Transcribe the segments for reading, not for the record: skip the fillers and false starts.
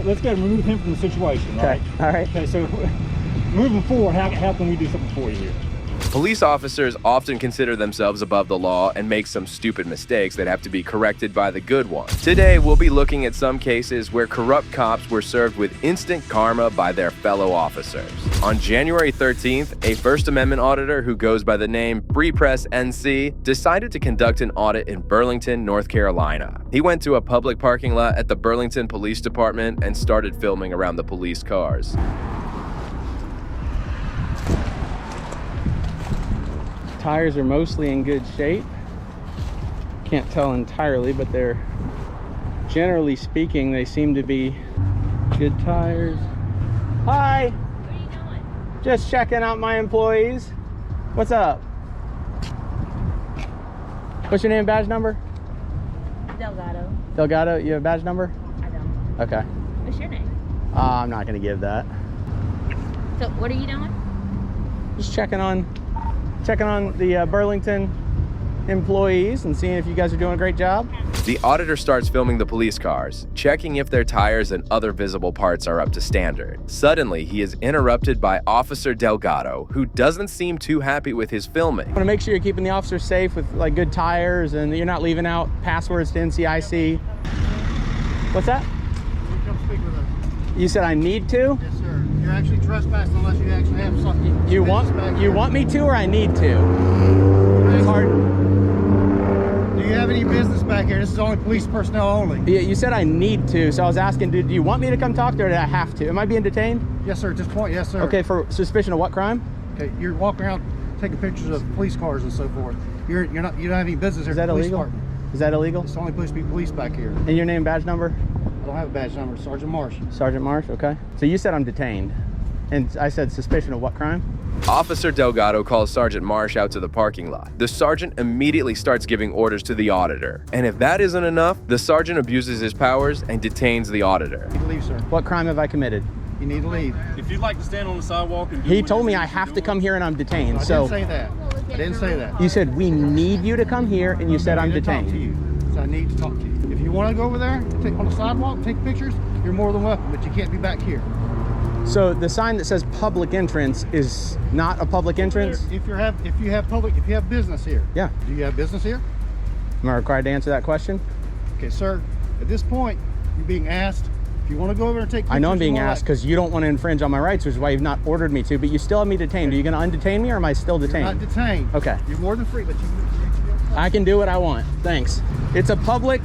let's go remove him from the situation. Okay. All right. Okay. So moving forward, how can we do something for you here? Police officers often consider themselves above the law and make some stupid mistakes that have to be corrected by the good ones. Today, we'll be looking at some cases where corrupt cops were served with instant karma by their fellow officers. On January 13th, a First Amendment auditor who goes by the name Free Press NC decided to conduct an audit in Burlington, North Carolina. He went to a public parking lot at the Burlington Police Department and started filming around the police cars. Tires are mostly in good shape. Can't tell entirely, but they're, generally speaking, they seem to be good tires. Hi! What are you doing? Just checking out my employees. What's up? What's your name and badge number? Delgado. Delgado, you have a badge number? I don't. Okay. What's your name? I'm not gonna give that. So what are you doing? Just checking on the Burlington employees and seeing if you guys are doing a great job. The auditor starts filming the police cars, checking if their tires and other visible parts are up to standard. Suddenly, he is interrupted by Officer Delgado, who doesn't seem too happy with his filming. I want to make sure you're keeping the officers safe with like good tires and you're not leaving out passwords to NCIC. What's that? You come speak with us. You said I need to? Yes, sir. You're actually trespassing unless you actually have something. You want me to or I need to? It's hard. Do you have any business back here? This is only police personnel only. Yeah, you said I need to, so I was asking, do you want me to come talk to her or do I have to? Am I being detained? Yes, sir. At this point, yes, sir. Okay, for suspicion of what crime? Okay, you're walking around taking pictures of police cars and so forth. You don't have any business here. Is that illegal? Is that illegal? It's only supposed to be police back here. And your name, badge number? I don't have a badge number. Sergeant Marsh. Sergeant Marsh, okay. So you said I'm detained. And I said suspicion of what crime? Officer Delgado calls Sergeant Marsh out to the parking lot. The sergeant immediately starts giving orders to the auditor. And if that isn't enough, the sergeant abuses his powers and detains the auditor. You need to leave, sir. What crime have I committed? You need to leave. If you'd like to stand on the sidewalk and do He what told it me is I you're have to doing. come here and I'm detained. I So didn't say that. I didn't say that. you said we need you to come here and you said I I'm need to talk to detained. you. So I need to talk to you. If you want to go over there, take on the sidewalk, take pictures, you're more than welcome, but you can't be back here. So the sign that says public entrance is not a public entrance? If you have business here. Yeah. Do you have business here? Am I required to answer that question? Okay, sir. At this point, you're being asked. If you want to go over and take pictures, I know I'm being you're more asked like- because you don't want to infringe on my rights, which is why you've not ordered me to, but you still have me detained. Are you going to undetain me or am I still You're detained? not detained. Okay. You're more than free, but you I can do what I want. Thanks. It's a public.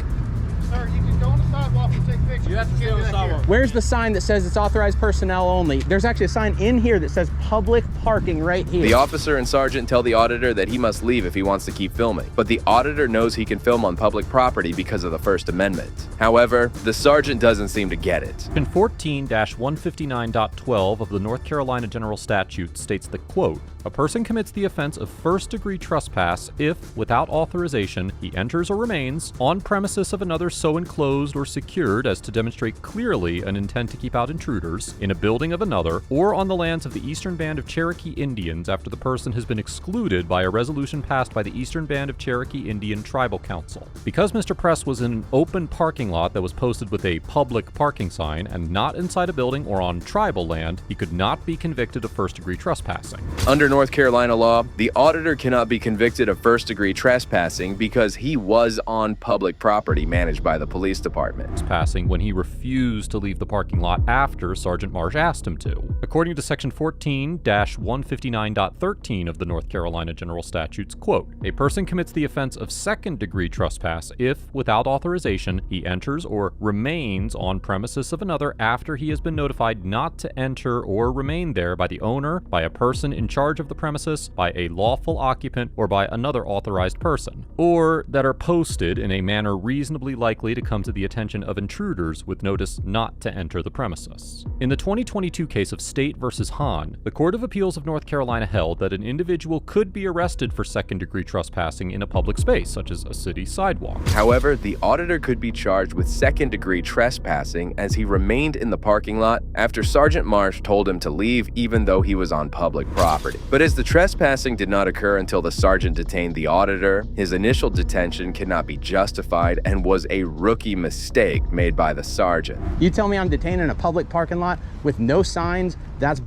sir, you can go on the sidewalk and take pictures. You have to can't stay on do the that here. sidewalk. Where's the sign that says it's authorized personnel only? There's actually a sign in here that says public parking right here. The officer and sergeant tell the auditor that he must leave if he wants to keep filming, but the auditor knows he can film on public property because of the First Amendment. However, the sergeant doesn't seem to get it. Section 14-159.12 of the North Carolina General Statute states that, quote, a person commits the offense of first-degree trespass if, without authorization, he enters or remains on premises of another so enclosed or secured as to demonstrate clearly an intent to keep out intruders, in a building of another, or on the lands of the Eastern Band of Cherokee Indians after the person has been excluded by a resolution passed by the Eastern Band of Cherokee Indian Tribal Council. Because Mr. Press was in an open parking lot that was posted with a public parking sign and not inside a building or on tribal land, he could not be convicted of first-degree trespassing. Under North Carolina law, the auditor cannot be convicted of first-degree trespassing because he was on public property managed by the police department. Passing when he refused to leave the parking lot after Sergeant Marsh asked him to. According to Section 14-159.13 of the North Carolina General Statutes, quote, a person commits the offense of second-degree trespass if, without authorization, he enters or remains on premises of another after he has been notified not to enter or remain there by the owner, by a person in charge of the premises, by a lawful occupant, or by another authorized person, or that are posted in a manner reasonably likely to come to the attention of intruders with notice not to enter the premises. In the 2022 case of State versus Hahn, the Court of Appeals of North Carolina held that an individual could be arrested for second-degree trespassing in a public space, such as a city sidewalk. However, the auditor could be charged with second-degree trespassing as he remained in the parking lot after Sergeant Marsh told him to leave even though he was on public property. But as the trespassing did not occur until the sergeant detained the auditor, his initial detention cannot be justified and was a rookie mistake made by the the sergeant. You tell me I'm detained in a public parking lot with no signs, that's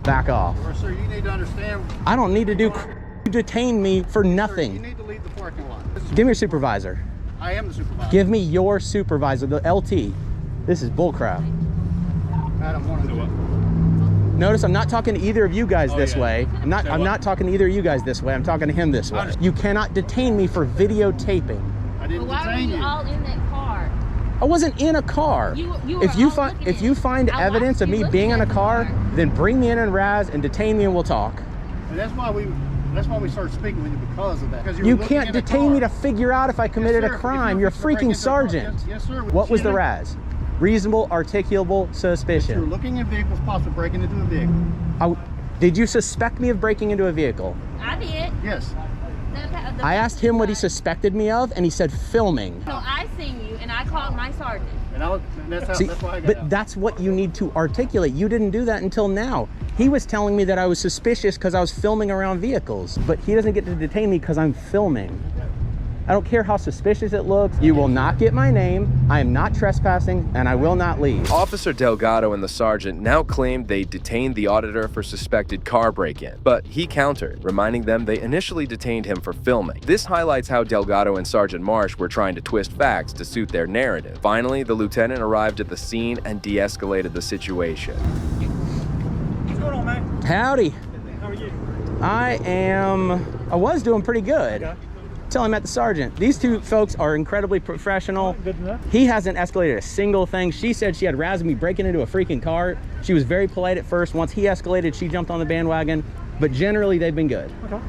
back off. Well, sir, you need to understand. I don't need to do you detain me for Sir, you nothing. need to leave the parking lot. Give me your supervisor. I am the supervisor. Give me your supervisor, the LT. This is bullcrap. I don't want to do it. Notice I'm not talking to either of you guys this way. I'm not talking to either of you guys this way. I'm talking to him this way. You cannot detain me for videotaping. I didn't But why were detain you you. all in that car? I wasn't in a car. You were if you all find looking if at you it. find I evidence watched of you me looking being in at a the car, car. then bring me in Raz and detain me and we'll talk. And that's why we started speaking with you because of that. Because You were can't looking at a detain me to car. figure out if I committed Yes, a sir. crime. If You're a breaking freaking into a car- sergeant. Yes, sir. What was the You're Raz? Reasonable, articulable You're suspicion. looking at vehicles, possibly breaking into a vehicle. Did you suspect me of breaking into a vehicle? I did. Yes. I asked him what he suspected me of, and he said filming. So I seen you, and I called my sergeant. And that's See, why I got but out. that's what you need to articulate. You didn't do that until now. He was telling me that I was suspicious because I was filming around vehicles, but he doesn't get to detain me because I'm filming. I don't care how suspicious it looks. You will not get my name. I am not trespassing, and I will not leave. Officer Delgado and the sergeant now claimed they detained the auditor for suspected car break-in, but he countered, reminding them they initially detained him for filming. This highlights how Delgado and Sergeant Marsh were trying to twist facts to suit their narrative. Finally, the lieutenant arrived at the scene and de-escalated the situation. What's going on, man? Howdy. How are you? I was doing pretty good. Okay. Tell him at the sergeant. These two folks are incredibly professional. Good enough. He hasn't escalated a single thing. She said she had razzed me breaking into a freaking car. She was very polite at first. Once he escalated, she jumped on the bandwagon. But generally, they've been good. Okay.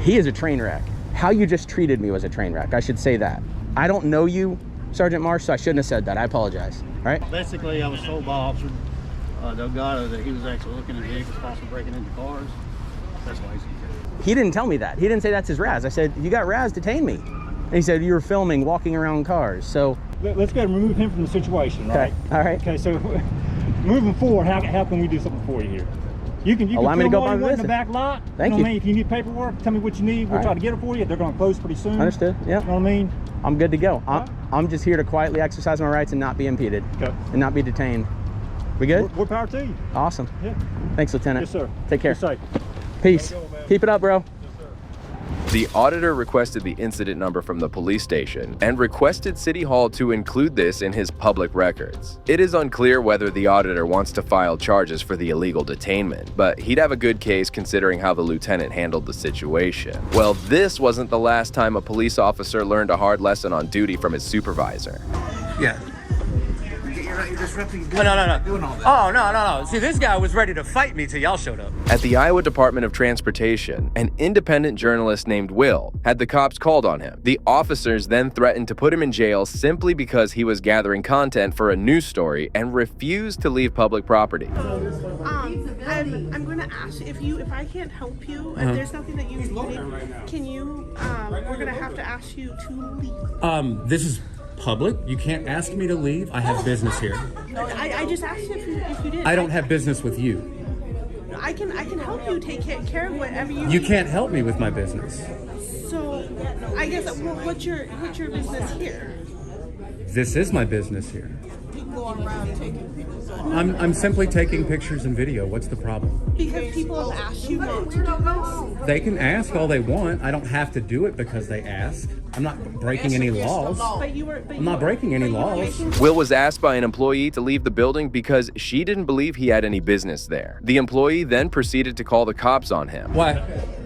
He is a train wreck. How you just treated me was a train wreck. I should say that. I don't know you, Sergeant Marsh, so I shouldn't have said that. I apologize. All right? Basically, I was told by Officer Delgado that he was actually looking at vehicles, possibly breaking into cars. That's why he's here. He didn't tell me that. He didn't say that's his Raz. I said, you got Raz, detain me. And he said, you were filming, walking around cars. So, Let's go ahead and remove him from the situation, all right? all right. Okay, so moving forward, how can we do something for you here? You can Allow me to film go all by you want in the visit. back lot. Thank You know you. what I mean? If you need paperwork, tell me what you need. We'll All try right. to get it for you. They're going to close pretty soon. Understood, yeah. You know what I mean? I'm good to go. right. I'm just here to quietly exercise my rights and not be impeded. Okay. And not be detained. We good? More power to you. Awesome. Yeah. Thanks, Lieutenant. Yes, sir. Take care. Be safe. Peace. Keep it up, bro. The auditor requested the incident number from the police station and requested City Hall to include this in his public records. It is unclear whether the auditor wants to file charges for the illegal detainment, but he'd have a good case considering how the lieutenant handled the situation. Well, this wasn't the last time a police officer learned a hard lesson on duty from his supervisor. Yeah. You're disrupting. Oh, no. Doing all that. Oh, no. See, this guy was ready to fight me till y'all showed up. At the Iowa Department of Transportation, an independent journalist named Will had the cops called on him. The officers then threatened to put him in jail simply because he was gathering content for a news story and refused to leave public property. I'm going to ask if I can't help you, if there's nothing that you need, can you, we're going to have to ask you to leave. This is public. You can't ask me to leave. I have business here. I just asked if you did. I don't have business with you. I can help you take care of whatever you You need. can't help me with my business. So, I guess, what's your business here? This is my business here. You going around taking pictures on I'm simply taking pictures and video. What's the problem? because people have asked you not to do this. They can ask all they want. I don't have to do it because they ask. I'm not breaking any laws. But you were. I'm not breaking any laws. Will was asked by an employee to leave the building because she didn't believe he had any business there. The employee then proceeded to call the cops on him. Why?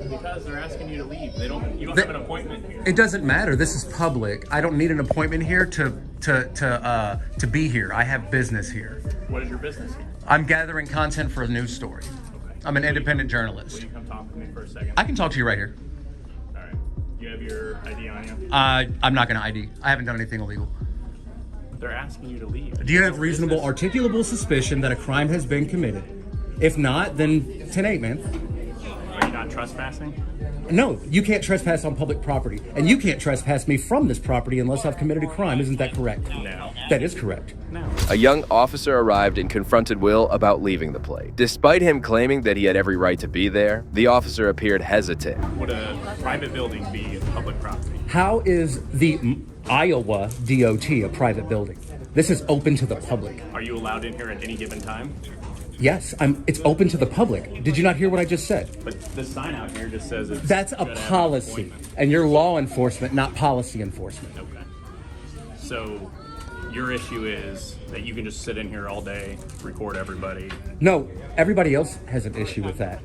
Because they're asking you to leave. You don't have an appointment here. It doesn't matter. This is public. I don't need an appointment here to be here. I have business here. What is your business here? I'm gathering content for a news story. I'm an independent journalist. Will you come talk to me for a second? I can talk to you right here. All right. You have your ID on you? I'm not going to ID. I haven't done anything illegal. They're asking you to leave. Do you have reasonable, articulable suspicion that a crime has been committed? If not, then 10-8, man. Are you not trespassing? No, you can't trespass on public property. And you can't trespass me from this property unless I've committed a crime. Isn't that correct? No. That is correct. No. A young officer arrived and confronted Will about leaving the place. Despite him claiming that he had every right to be there, the officer appeared hesitant. Would a private building be public property? How is the Iowa DOT a private building? This is open to the public. Are you allowed in here at any given time? Yes, it's open to the public. Did you not hear what I just said? But the sign out here just says it's... That's a policy, and you're law enforcement, not policy enforcement. Okay. So your issue is that you can just sit in here all day, record everybody. No, everybody else has an issue with that.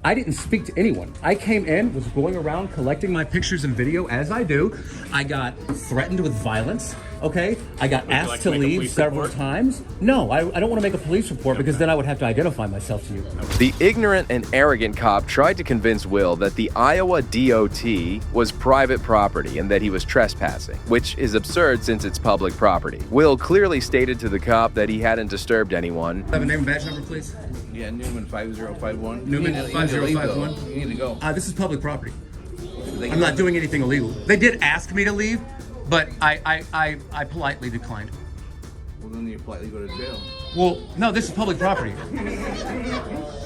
I didn't speak to anyone. I came in, was going around collecting my pictures and video as I do. I got threatened with violence, okay? I got asked to leave several times. No, I don't want to make a police report because then I would have to identify myself to you. The ignorant and arrogant cop tried to convince Will that the Iowa DOT was private property and that he was trespassing, which is absurd since it's public property. Will clearly stated to the cop that he hadn't disturbed anyone. Have a name and badge number, please. Yeah, Newman 5051. Newman 5051. You need to go. This is public property. I'm not doing anything illegal. They did ask me to leave, but I politely declined. Well, then you politely go to jail. Well, no, this is public property.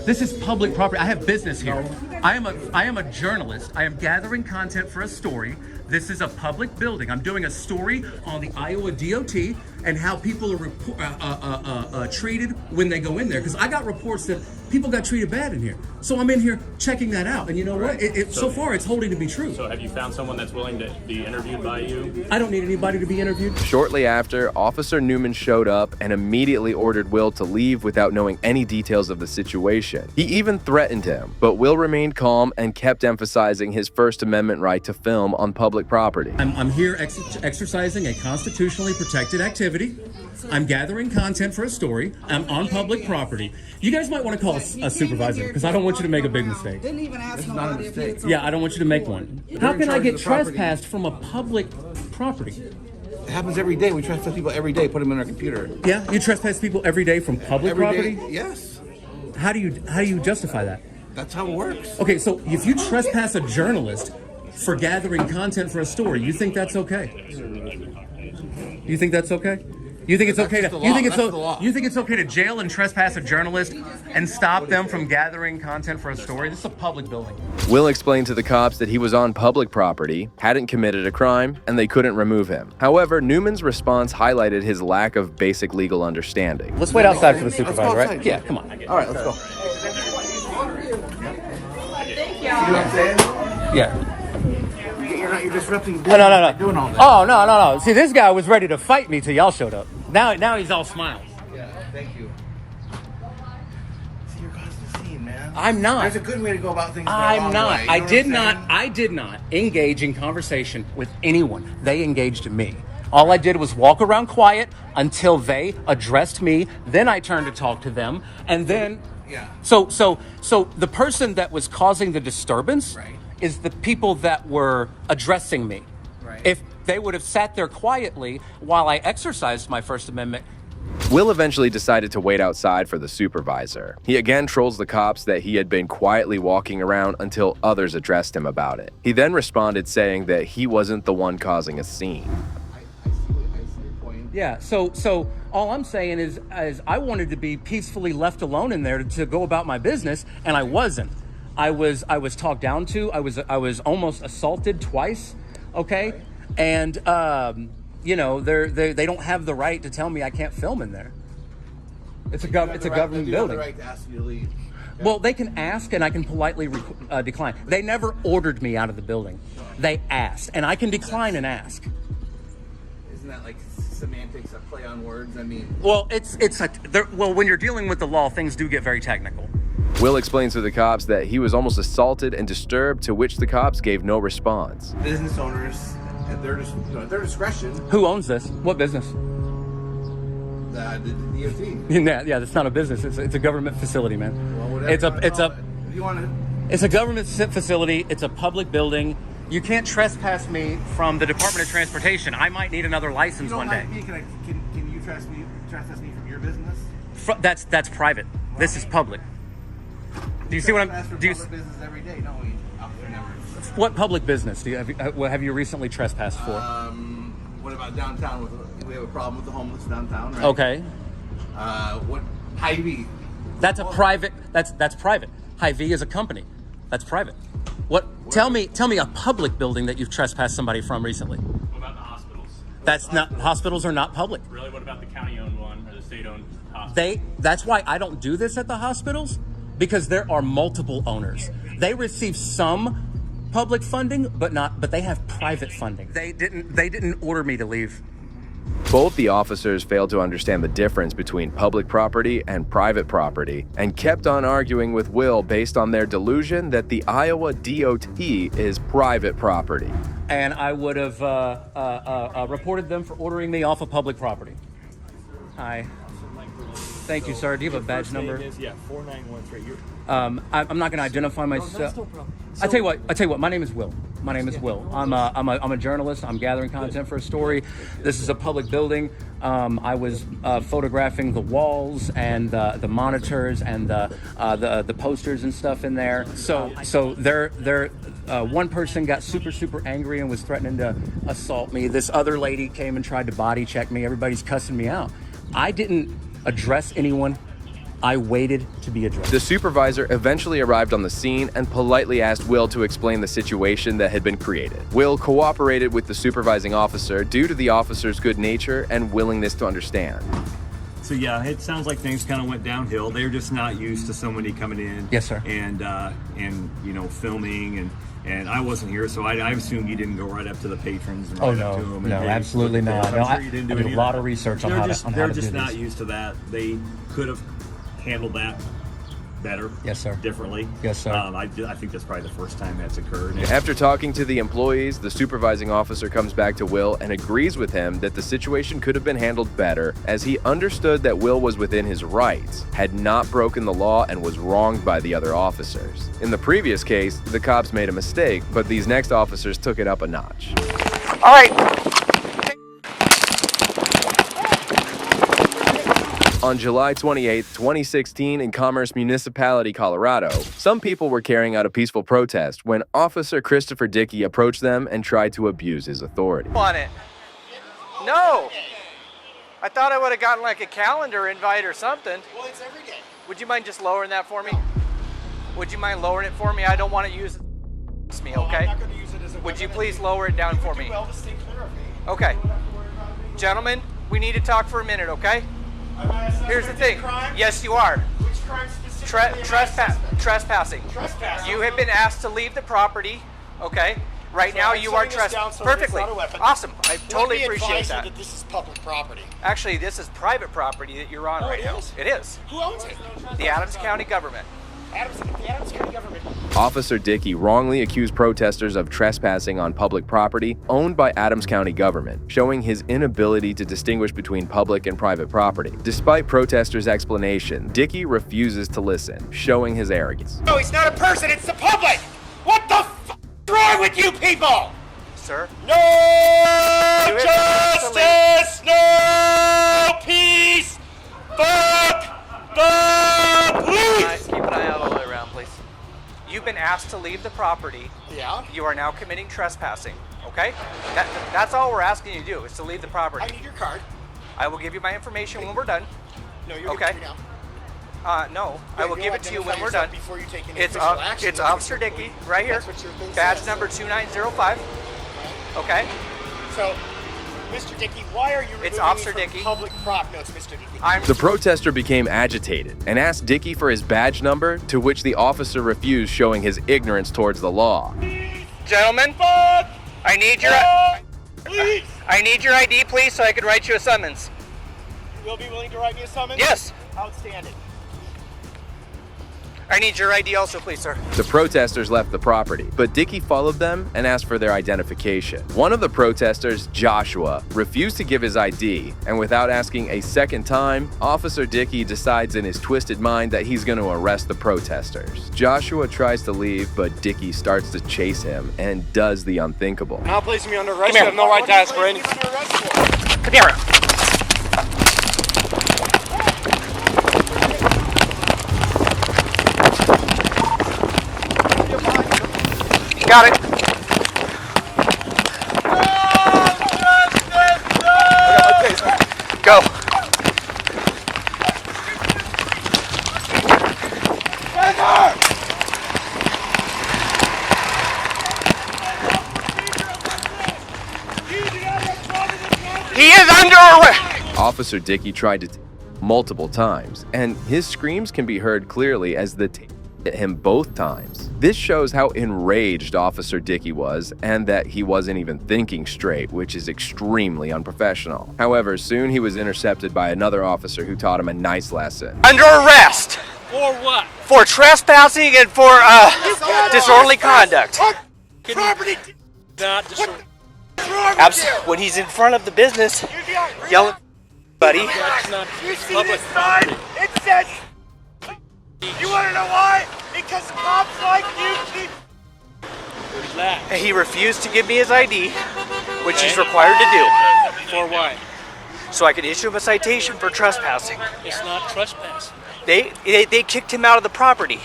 This is public property. I have business here. I am a journalist. I am gathering content for a story. This is a public building. I'm doing a story on the Iowa DOT and how people are treated when they go in there. Because I got reports that people got treated bad in here. So I'm in here checking that out. And you know what? So far, it's holding to be true. So have you found someone that's willing to be interviewed by you? I don't need anybody to be interviewed. Shortly after, Officer Newman showed up and immediately ordered Will to leave without knowing any details of the situation. He even threatened him, but Will remained calm and kept emphasizing his First Amendment right to film on public property. I'm here exercising a constitutionally protected activity. I'm gathering content for a story. I'm on public property. You guys might want to call a supervisor because I don't want you to make a big mistake. Didn't even ask nobody if it's Yeah, I don't want you to make one. How can I get trespassed from a public property? It happens every day. We trespass people every day, put them in our computer. Yeah, you trespass people every day from public Every property? day, yes. How do you justify that? That's how it works. Okay, so if you trespass a journalist for gathering content for a story, you think that's okay? You think that's okay? You think it's okay to you think it's okay to jail and trespass a journalist and stop them from gathering content for a story? This is a public building. Will explained to the cops that he was on public property, hadn't committed a crime, and they couldn't remove him. However, Newman's response highlighted his lack of basic legal understanding. Let's wait outside for the supervisor, right? Yeah, come on. All right, let's go. Thank you. You know what I'm saying? Yeah. You're disrupting. No. Doing all that. Oh, no. See, this guy was ready to fight me till y'all showed up. Now he's all smiles. Yeah, thank you. See, you're causing a scene, man. I'm not. There's a good way to go about things. I'm not. You know I did not engage in conversation with anyone. They engaged me. All I did was walk around quiet until they addressed me. Then I turned to talk to them, and then. Yeah. So the person that was causing the disturbance is the people that were addressing me. Right. If they would have sat there quietly while I exercised my First Amendment. Will eventually decided to wait outside for the supervisor. He again trolls the cops that he had been quietly walking around until others addressed him about it. He then responded saying that he wasn't the one causing a scene. I see your point. Yeah, so all I'm saying is I wanted to be peacefully left alone in there to go about my business, and I wasn't. I was talked down to. I was almost assaulted twice. Okay, and you know they don't have the right to tell me I can't film in there. It's a government building. They have the right to ask you to leave. Yeah. Well, they can ask, and I can politely decline. They never ordered me out of the building. They asked, and I can decline and ask. Isn't that like semantics, a play on words? I mean, well, well, when you're dealing with the law, things do get very technical. Will explains to the cops that he was almost assaulted and disturbed, to which the cops gave no response. business owners, at their discretion. Who owns this? What business? The DOT. Yeah, that's not a business. It's a government facility, man. Well, whatever If you want to. It's a government facility. It's a public building. You can't trespass me from the Department of Transportation. I might need another license one day. Can you trespass me from your business? That's private. This is public. Do you see what I'm? Do you business every day? No, never. What public business have you recently trespassed for? What about downtown? We have a problem with the homeless downtown, right? Okay. What Hy-Vee? That's a private. That's private. Hy-Vee is a company. That's private. What? Tell me a public building that you've trespassed somebody from recently. What about the hospitals? That's not, hospitals are not public. Really? What about the county-owned one or the state-owned hospital? That's why I don't do this at the hospitals, because there are multiple owners. They receive some public funding, but they have private funding. They didn't order me to leave. Both the officers failed to understand the difference between public property and private property and kept on arguing with Will based on their delusion that the Iowa DOT is private property. And I would have reported them for ordering me off of public property. Hi. Thank you, sir. Do you have a badge number? Yeah, 4913. I'm not going to identify myself. No problem. I tell you what. My name is Will. My name is Will. I'm a journalist. I'm gathering content for a story. This is a public building. I was photographing the walls and the monitors and the posters and stuff in there. So they're one person got super angry and was threatening to assault me. This other lady came and tried to body check me. Everybody's cussing me out. I didn't address anyone. I waited to be addressed. The supervisor eventually arrived on the scene and politely asked Will to explain the situation that had been created. Will cooperated with the supervising officer due to the officer's good nature and willingness to understand. So yeah, it sounds like things kind of went downhill. They're just not used to somebody coming in. Yes, sir. And filming and I wasn't here, so I assume you didn't go right up to the patrons and up to them. No, absolutely not. I'm sure you didn't do I did any a lot that. of research on how to do this. They're just not used to that. They could have handled that better. Yes, sir. Differently. Yes, sir. I think that's probably the first time that's occurred. After talking to the employees, the supervising officer comes back to Will and agrees with him that the situation could have been handled better, as he understood that Will was within his rights, had not broken the law, and was wronged by the other officers. In the previous case, the cops made a mistake, but these next officers took it up a notch. All right. On July 28, 2016, in Commerce Municipality, Colorado, some people were carrying out a peaceful protest when Officer Christopher Dickey approached them and tried to abuse his authority. On it. No. I thought I would have gotten like a calendar invite or something. Well, it's every day. Would you mind just lowering that for me? Would you mind lowering it for me? I don't want to use it against me, okay? I'm not going to use it as a Would you weapon. please lower it down for me? Well, to stay clear of me. Okay. Gentlemen, we need to talk for a minute, okay? Here's the thing. Yes, you are. Which crime specifically? Trespassing. Trespassing. You have been asked to leave the property, okay? Right now you are trespassing. Perfectly. Awesome. I totally appreciate that. That this is public property. Actually, this is private property that you're on right now. It is. Who owns it? The Adams County government. The Adams County government. Officer Dickey wrongly accused protesters of trespassing on public property owned by Adams County government, showing his inability to distinguish between public and private property. Despite protesters' explanation, Dickey refuses to listen, showing his arrogance. No, he's not a person, it's the public! What the f*** is wrong with you people? Sir? No justice, no peace, fuck the police! Keep an eye out all the way around, please. You've been asked to leave the property. Yeah? You are now committing trespassing, okay? That's all we're asking you to do, is to leave the property. I need your card. I will give you my information when we're done. No, you're okay. giving it now. No, I will give it to you when we're done. Before you take any It's official action. it's Officer Dickey, right here. That's what your thing Badge says. number 2905. Okay. So, Mr. Dickey, why are you removing It's Officer me from Dickey. public prop? No, it's Mr. Dickey. The protester became agitated and asked Dickey for his badge number, to which the officer refused, showing his ignorance towards the law. Gentlemen, I need your ID, please, so I can write you a summons. You will be willing to write me a summons? Yes. Outstanding. I need your ID also, please, sir. The protesters left the property, but Dickey followed them and asked for their identification. One of the protesters, Joshua, refused to give his ID, and without asking a second time, Officer Dickey decides in his twisted mind that he's going to arrest the protesters. Joshua tries to leave, but Dickey starts to chase him and does the unthinkable. Now placing me under arrest. Come here. You have no right to ask for anything. Come here. Got it. Go. Officer Dickey tried to multiple times, and his screams can be heard clearly as the hit him both times. This shows how enraged Officer Dickey was and that he wasn't even thinking straight, which is extremely unprofessional. However, soon he was intercepted by another officer who taught him a nice lesson. Under arrest. For what? For trespassing and for disorderly conduct. Property. Not disorderly. When he's in front of the business, yelling, buddy. That's not public property. It says. You want to know why? Because cops like you keep. Where's that? He refused to give me his ID, which he's required to do. For what? So I could issue him a citation for trespassing. It's not trespassing. They kicked him out of the property.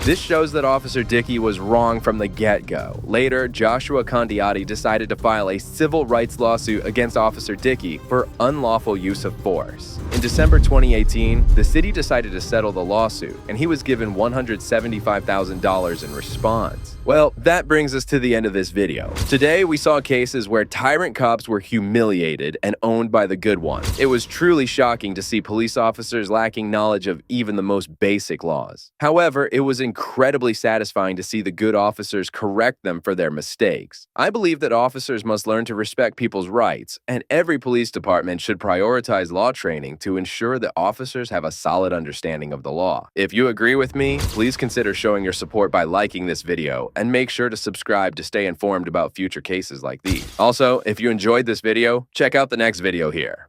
This shows that Officer Dickey was wrong from the get-go. Later, Joshua Condiotti decided to file a civil rights lawsuit against Officer Dickey for unlawful use of force. In December 2018, the city decided to settle the lawsuit, and he was given $175,000 in response. Well, that brings us to the end of this video. Today, we saw cases where tyrant cops were humiliated and owned by the good ones. It was truly shocking to see police officers lacking knowledge of even the most basic laws. However, it was incredibly satisfying to see the good officers correct them for their mistakes. I believe that officers must learn to respect people's rights, and every police department should prioritize law training to ensure that officers have a solid understanding of the law. If you agree with me, please consider showing your support by liking this video, and make sure to subscribe to stay informed about future cases like these. Also, if you enjoyed this video, check out the next video here.